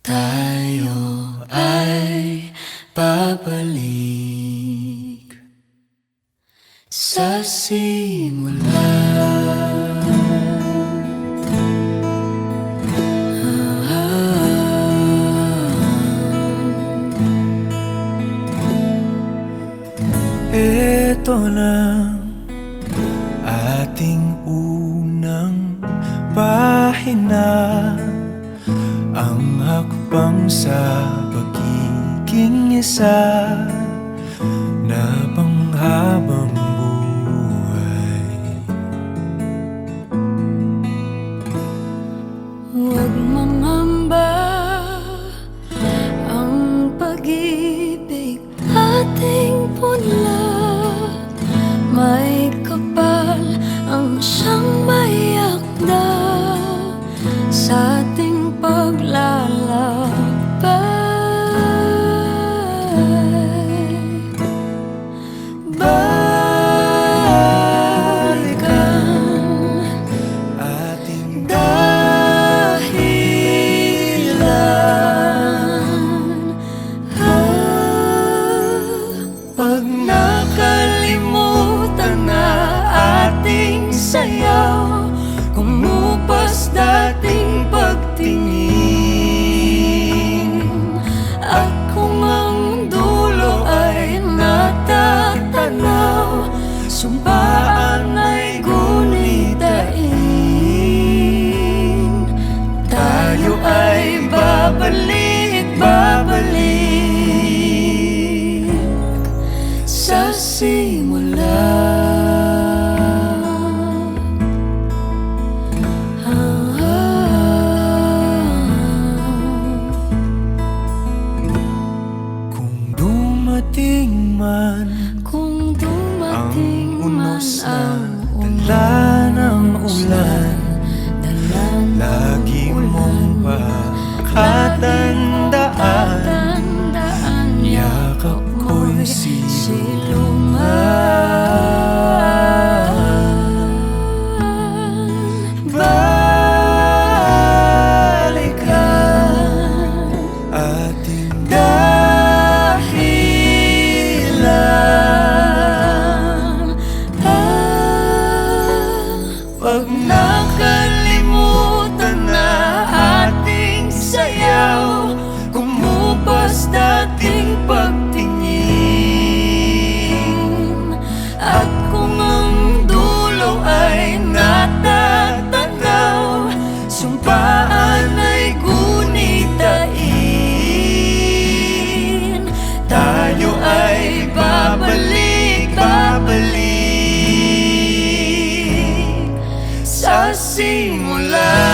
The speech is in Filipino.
Tayo ay babalik sa simula. Ito na ating unang pahina, ang hakbang sa pagiging isa na panghabang buhay. Huwag mangamba, ang pag-ibig ating punla. May kapal ang siyang mayakda sa ating paglalakbay. Balikan Ating dahilan, pag nakalimutan na ating sayaw, kumupas dating pagtingin. At kung ang dulo ay natatanaw, sumpaan ay gunitain. Tayo ay babalik sa simula. Kung dumating man Kung dumating ang man unos ang na dala ng ulan, lagi mong pakatandaan, yakap ko'y siluman. Balikan ating dahilan, pag nakalimutan na ating sayaw, kumupas dating pagtingin. At kung ang dulo ay natatanaw, sumpaan ay gunitain. Tayo ay babalik sa simula.